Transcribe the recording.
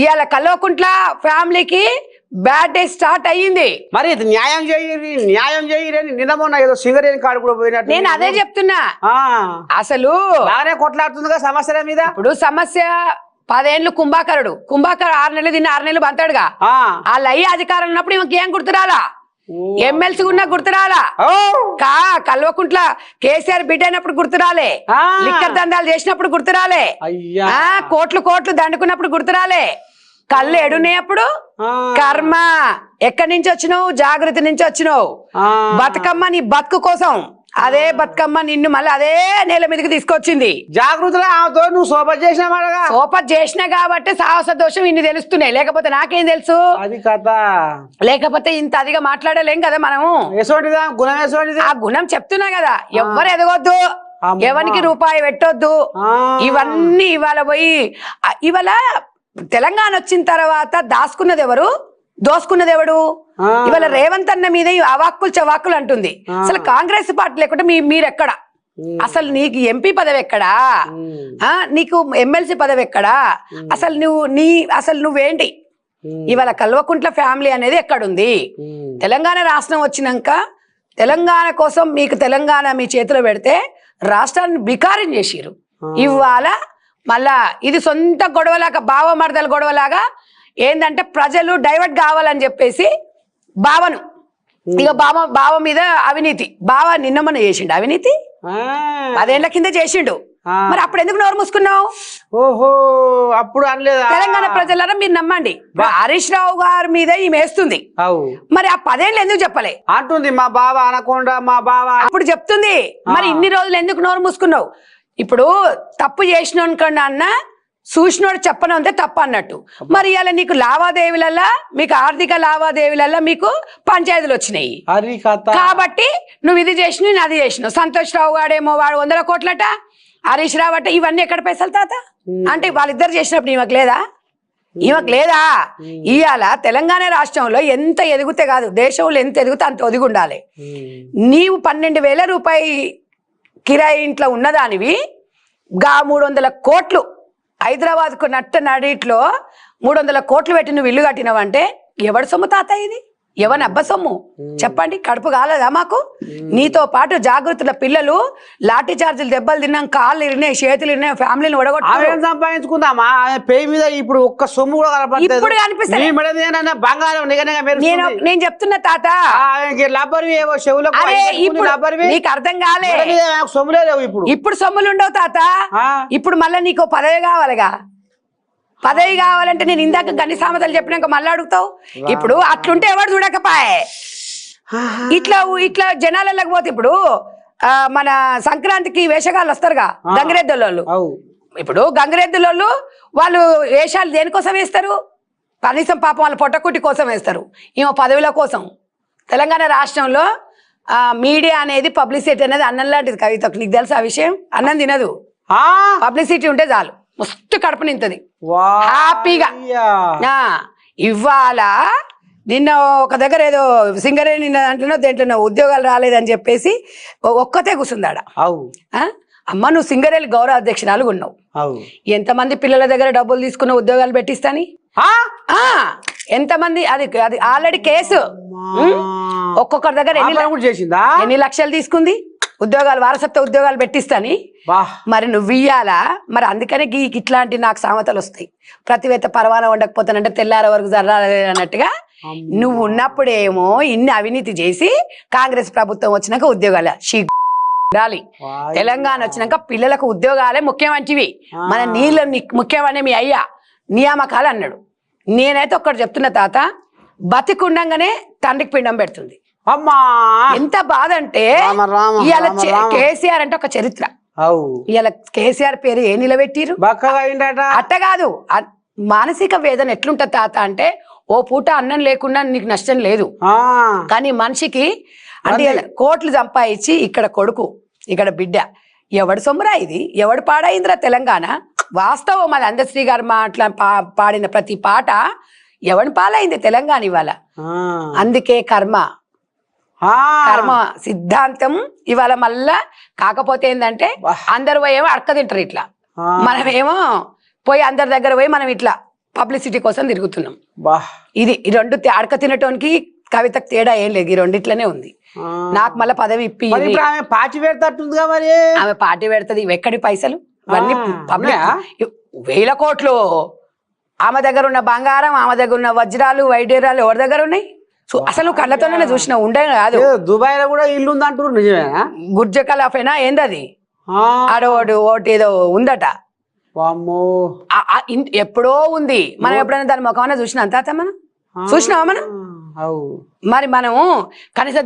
ఇవాళ కల్వకుంట్ల ఫ్యామిలీకి bad day start అయ్యింది. మరి న్యాయం చేయరని నిన్న మొన్న ఏదో సింగరేణి కాడు కూడా పోయినట్టు నేను అదే చెప్తున్నా. అసలు బాగానే కొట్లాడుతుందిగా సమస్యల మీద. ఇప్పుడు సమస్య 10 ఏళ్ళు కుంభాకరుడు 6 నెలలు తిన్న 6 నెలలు బంతాడుగా. వాళ్ళు అయ్యి అధికారం ఉన్నప్పుడు ఈమెకి ఏం గుర్తురాలా? ఎమ్మెల్సీ ఉన్నా గుర్తురాలా? కల్వకుంట్ల కేసీఆర్ బిడ్డ అయినప్పుడు గుర్తురాలే, లిక్కర్ దందాలు చేసినప్పుడు గుర్తురాలే, కోట్లు దండుకున్నప్పుడు గుర్తురాలే, కళ్ళు ఎడునేప్పుడు కర్మ. ఎక్కడి నుంచి వచ్చినావు? జాగృతి నుంచి వచ్చినావు. బతుకమ్మ నీ బతుకు కోసం, అదే బతుకమ్మ నిన్ను మళ్ళీ అదే నేల మీదకి తీసుకొచ్చింది. జాగృతిలో నువ్వు సోపత్ చేసినా కాబట్టి సాహస దోషం ఇన్ని తెలుస్తున్నాయి. లేకపోతే నాకేం తెలుసు? అది కథ. లేకపోతే ఇంత అదిగా మాట్లాడలేం కదా మనము. ఆ గుణం చెప్తున్నా కదా. ఎవ్వరు ఎదగొద్దు, ఎవరికి రూపాయి పెట్టొద్దు. ఇవన్నీ ఇవాళ పోయి ఇవాళ తెలంగాణ వచ్చిన తర్వాత దాచుకున్నది ఎవరు, దోసుకున్నది ఎవడు? ఇవాళ రేవంత్ అన్న మీద అవాక్కులు చవాక్కులు అంటుంది. అసలు కాంగ్రెస్ పార్టీ లేకుంటే మీరెక్కడ? అసలు నీకు ఎంపీ పదవి ఎక్కడా? నీకు ఎమ్మెల్సీ పదవి ఎక్కడా? అసలు నువ్వేంటి? ఇవాళ కల్వకుంట్ల ఫ్యామిలీ అనేది ఎక్కడుంది? తెలంగాణ రాష్ట్రం వచ్చినాక తెలంగాణ కోసం మీకు తెలంగాణ మీ చేతిలో పెడితే రాష్ట్రాన్ని బికారం చేసిరు. ఇవాళ మళ్ళా ఇది సొంత గొడవలాగా, బావ మరదల గొడవలాగా ఏంటంటే ప్రజలు డైవర్ట్ కావాలని చెప్పేసి బావను ఇక బావ మీద అవినీతి. బావ నిన్నమన్న చేసిండు అవినీతి, 10 ఏళ్ల కింద చేసిండు. మరి అప్పుడు ఎందుకు నోరు మూసుకున్నావు? ఓహో, అప్పుడు అనలేదా? తెలంగాణ ప్రజలారా మీరు నమ్మండి, హరీష్ రావు గారి మీద ఈమె వేస్తుంది. మరి ఆ 10 ఏళ్ళు ఎందుకు చెప్పలే? అంటుంది మా బావ అనకుండా, మా బావ అప్పుడు చెప్తుంది. మరి ఇన్ని రోజులు ఎందుకు నోరు మూసుకున్నావు? ఇప్పుడు తప్పు చేసిన అన్న చూసినోడు చెప్పను అంతే తప్పు అన్నట్టు. మరి ఇలా నీకు లావాదేవీలల్లా, మీకు ఆర్థిక లావాదేవీలల్లా మీకు పంచాయతీలు వచ్చినాయి కాబట్టి నువ్వు ఇది చేసినావు, నేను అది చేసినావు. సంతోష్ రావు గాడేమో వాడు 100 కోట్లట, హరీష్ రావు అట. ఇవన్నీ ఎక్కడ పైసలు తాత? అంటే వాళ్ళిద్దరు చేసినప్పుడు ఈమెకు లేదా? ఇవాళ తెలంగాణ రాష్ట్రంలో ఎంత ఎదుగుతే కాదు, దేశంలో ఎంత ఎదుగుతే అంత ఒదిగి ఉండాలి. నీవు 12,000 రూపాయలు కిరాయి ఇంట్లో ఉన్నదానివి 300 కోట్లు హైదరాబాద్కు నడిట్లో 300 కోట్లు పెట్టి నువ్వు ఇల్లు కట్టినవంటే ఎవడి సొమ్ము తాత ఇది? ఎవరి అబ్బ సొమ్ము చెప్పండి? కడుపు కాలేదా మాకు? నీతో పాటు జాగృతుల పిల్లలు లాఠీ చార్జీలు దెబ్బలు తిన్నాం, కాళ్ళు ఇరినాయి, చేతులు ఇరినాయి, ఫ్యామిలీని ఒడగొట్టు సంపాదించుకుందామా పేరు మీద. ఇప్పుడు ఒక్క సొమ్ము కూడా ఇప్పుడు కనిపిస్తుంది. నేను చెప్తున్నా తాత, నీకు అర్థం కాలే. ఇప్పుడు సొమ్ములు ఉండవు తాత. ఇప్పుడు మళ్ళీ నీకు పదవి కావాలిగా. పదవి కావాలంటే నేను ఇందాక గని సామెతలు చెప్పినాక మళ్ళీ అడుగుతావు. ఇప్పుడు అట్లుంటే ఎవరు చూడకపాయే. ఇట్లా జనాలకు పోతే ఇప్పుడు మన సంక్రాంతికి వేషగాళ్ళు వస్తారుగా, గంగిరెద్దులోళ్ళు. ఇప్పుడు గంగిరెద్దులోళ్ళు వాళ్ళు వేషాలు దేనికోసం వేస్తారు? కనీసం పాపం వాళ్ళ పొట్టకుట్టి కోసం వేస్తారు, ఈమె పదవుల కోసం. తెలంగాణ రాష్ట్రంలో మీడియా అనేది, పబ్లిసిటీ అనేది అన్నం లాంటిది. కవితకు నీకు తెలుసు ఆ విషయం? అన్నం తినదు, పబ్లిసిటీ ఉంటే చాలు మస్తు కడుపు నింతది హ్యాపీగా. ఇవాళ నిన్న ఒక దగ్గర ఏదో సింగరేణి దాంట్లో దేంట్లో ఉద్యోగాలు రాలేదని చెప్పేసి ఒక్కతే కూర్చుందాడ. అమ్మ నువ్వు సింగరేణి గౌరవ అధ్యక్షురాలు ఉన్నావు, ఎంతమంది పిల్లల దగ్గర డబ్బులు తీసుకున్న ఉద్యోగాలు పెట్టిస్తాని? ఎంతమంది? అది ఆల్రెడీ కేసు. ఒక్కొక్కరి దగ్గర ఎన్ని లక్షలు తీసుకుంది ఉద్యోగాలు, వారసత్వ ఉద్యోగాలు పెట్టిస్తాని. మరి నువ్వు ఇయ్యాలా? మరి అందుకనే ఇట్లాంటి నాకు సామెతలు వస్తాయి. ప్రతివేత పరవాన ఉండకపోతానంటే తెల్లార వరకు జరగాలి అన్నట్టుగా. నువ్వు ఉన్నప్పుడేమో ఇన్ని అవినీతి చేసి కాంగ్రెస్ ప్రభుత్వం వచ్చినాక ఉద్యోగాలు రాలి. తెలంగాణ వచ్చినాక పిల్లలకు ఉద్యోగాలే ముఖ్యమంటివి, మన నీళ్ళు ముఖ్యమనే మీ అయ్యా నియామకాలు అన్నాడు. నేనైతే ఒక్కటి చెప్తున్నా తాత, బతికుండంగానే తండ్రికి పిండం పెడుతుంది. అమ్మా ఎంత బాధ అంటే ఇవాళ కేసీఆర్ అంటే ఒక చరిత్ర. ఇవాళ కేసీఆర్ పేరు ఏ నిలబెట్టిరు? అట్ట కాదు, మానసిక వేదన ఎట్లుంటది తాత అంటే, ఓ పూట అన్నం లేకుండా నీకు నష్టం లేదు, కానీ మనిషికి అంటే కోట్లు సంపాదించి ఇక్కడ కొడుకు, ఇక్కడ బిడ్డ, ఎవడు సొమ్మురా ఇది? ఎవడు పాడైందిరా తెలంగాణ? వాస్తవం అది అందశ్రీ గారు అట్లా పాడిన ప్రతి పాట ఎవని పాలైంది తెలంగాణ ఇవాళ. అందుకే కర్మ సిద్ధాంతం ఇవాళ మళ్ళా. కాకపోతే ఏంటంటే అందరు పోయేమో అడక తింటారు ఇట్లా, మనమేమో పోయి అందరి దగ్గర పోయి మనం ఇట్లా పబ్లిసిటీ కోసం తిరుగుతున్నాం. బా ఇది ఈ రెండు అడక తినటానికి కవితకు తేడా ఏం లేదు, ఈ రెండిట్లనే ఉంది. నాకు మళ్ళీ పదవి ఇప్పి మరి ఇప్పుడు ఆమె పాచి పెడతట్టుందిగా మరి. ఆమె పార్టీ పెడుతుంది. ఎక్కడి పైసలు ఇవన్నీ పబ్లిక్ 1000 కోట్లు. ఆమె దగ్గర ఉన్న బంగారం, ఆమె దగ్గర ఉన్న వజ్రాలు వైడూర్యాలు ఎవరి దగ్గర ఉన్నాయి? అసలు నువ్వు కళ్ళతోనే చూసినా ఉండే కాదు. దుబాయ్ లో కూడా ఇల్లు ఉంది అంటారు, నిజమేనా? గుర్జ కలాఫేనా ఏందది? ఆడోడు ఓటు ఏదో ఉందట. ఎప్పుడో ఉంది. మనం ఎప్పుడైనా దాని ముఖమన్నా చూసినా అంత మనం చూసినావా మనం? మరి మనము కనీసం